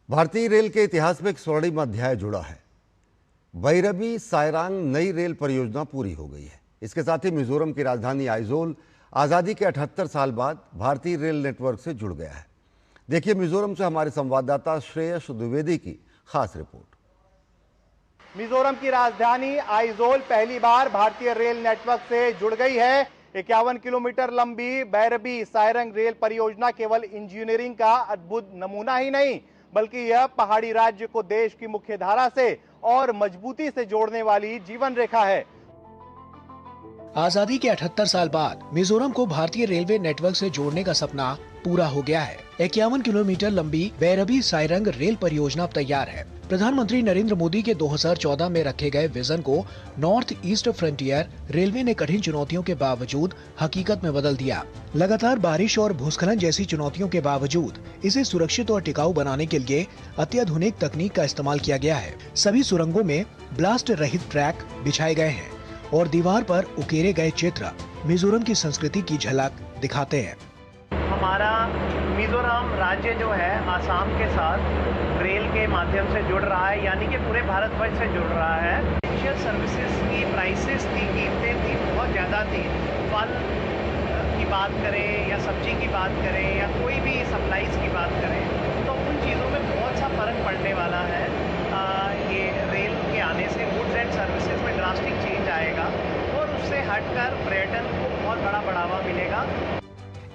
भारतीय रेल के इतिहास में एक स्वर्णिम अध्याय जुड़ा है। भैरबी सायरांग नई रेल परियोजना पूरी हो गई है। इसके साथ ही मिजोरम की राजधानी आइजोल आज़ादी के 78 साल बाद भारतीय रेल नेटवर्क से जुड़ गया है। देखिए मिजोरम से हमारे संवाददाता श्रेयस द्विवेदी की खास रिपोर्ट। मिजोरम की राजधानी आइजोल पहली बार भारतीय रेल नेटवर्क से जुड़ गई है। 51 किलोमीटर लंबी भैरबी सायरंग रेल परियोजना केवल इंजीनियरिंग का अद्भुत नमूना ही नहीं, बल्कि यह पहाड़ी राज्य को देश की मुख्य धारा से और मजबूती से जोड़ने वाली जीवन रेखा है। आजादी के 78 साल बाद मिजोरम को भारतीय रेलवे नेटवर्क से जोड़ने का सपना पूरा हो गया है। 51 किलोमीटर लंबी भैरबी सायरंग रेल परियोजना अब तैयार है। प्रधानमंत्री नरेंद्र मोदी के 2014 में रखे गए विजन को नॉर्थ ईस्ट फ्रंटियर रेलवे ने कठिन चुनौतियों के बावजूद हकीकत में बदल दिया। लगातार बारिश और भूस्खलन जैसी चुनौतियों के बावजूद इसे सुरक्षित और टिकाऊ बनाने के लिए अत्याधुनिक तकनीक का इस्तेमाल किया गया है। सभी सुरंगों में ब्लास्ट रहित ट्रैक बिछाए गए हैं और दीवार पर उकेरे गए चित्र मिजोरम की संस्कृति की झलक दिखाते हैं। हमारा मिजोरम राज्य जो है आसाम के साथ रेल के माध्यम से जुड़ रहा है, यानी कि पूरे भारतवर्ष से जुड़ रहा है। एसेंशियल सर्विसेज की प्राइसेस थी, कीमतें थी, बहुत ज़्यादा थी। फल की बात करें या सब्जी की बात करें या कोई भी सप्लाईज की बात करें, तो उन चीज़ों में बहुत सा फर्क पड़ने वाला है। ये रेल के आने से गुड्स एंड सर्विसेज में ड्रास्टिक चेंज आएगा और उससे हटकर पर्यटन को बहुत बड़ा बढ़ावा मिलेगा।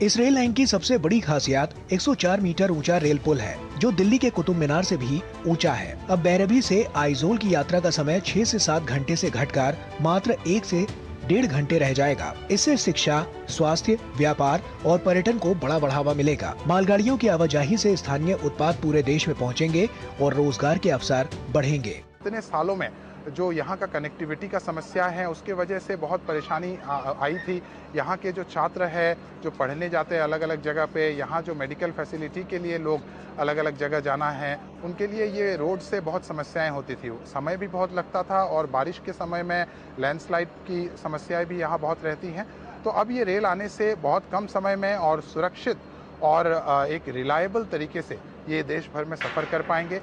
इस रेल लाइन की सबसे बड़ी खासियत 104 मीटर ऊंचा रेल पुल है, जो दिल्ली के कुतुब मीनार से भी ऊंचा है। अब भैरबी से आइजोल की यात्रा का समय 6 से 7 घंटे से घटकर मात्र 1 से 1.5 घंटे रह जाएगा। इससे शिक्षा, स्वास्थ्य, व्यापार और पर्यटन को बड़ा बढ़ावा मिलेगा। मालगाड़ियों की आवाजाही से स्थानीय उत्पाद पूरे देश में पहुँचेंगे और रोजगार के अवसर बढ़ेंगे। इतने सालों में जो यहाँ का कनेक्टिविटी का समस्या है, उसके वजह से बहुत परेशानी आई थी। यहाँ के जो छात्र है जो पढ़ने जाते हैं अलग अलग जगह पे, यहाँ जो मेडिकल फैसिलिटी के लिए लोग अलग अलग जगह जाना है, उनके लिए ये रोड से बहुत समस्याएं होती थी। समय भी बहुत लगता था और बारिश के समय में लैंडस्लाइड की समस्याएं भी यहाँ बहुत रहती हैं। तो अब ये रेल आने से बहुत कम समय में और सुरक्षित और एक रिलायबल तरीके से ये देश भर में सफ़र कर पाएंगे।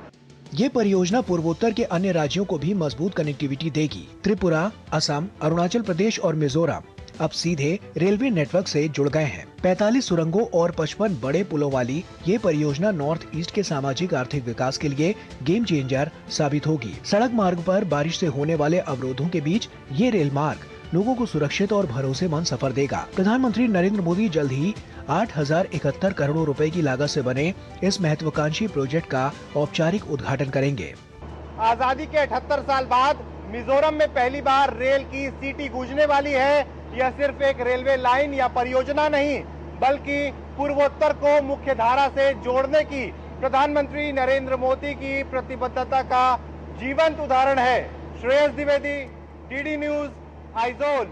ये परियोजना पूर्वोत्तर के अन्य राज्यों को भी मजबूत कनेक्टिविटी देगी। त्रिपुरा, असम, अरुणाचल प्रदेश और मिजोरम अब सीधे रेलवे नेटवर्क से जुड़ गए हैं। 45 सुरंगों और 55 बड़े पुलों वाली ये परियोजना नॉर्थ ईस्ट के सामाजिक आर्थिक विकास के लिए गेम चेंजर साबित होगी। सड़क मार्ग पर बारिश से होने वाले अवरोधों के बीच ये रेल मार्ग लोगों को सुरक्षित और भरोसेमंद सफर देगा। प्रधानमंत्री नरेंद्र मोदी जल्द ही 8,071 करोड़ रुपए की लागत से बने इस महत्वाकांक्षी प्रोजेक्ट का औपचारिक उद्घाटन करेंगे। आजादी के 78 साल बाद मिजोरम में पहली बार रेल की सीटी गूंजने वाली है। यह सिर्फ एक रेलवे लाइन या परियोजना नहीं, बल्कि पूर्वोत्तर को मुख्य धारा से जोड़ने की प्रधानमंत्री नरेंद्र मोदी की प्रतिबद्धता का जीवंत उदाहरण है। Shreyas Dwivedi, DD news, Aizawl.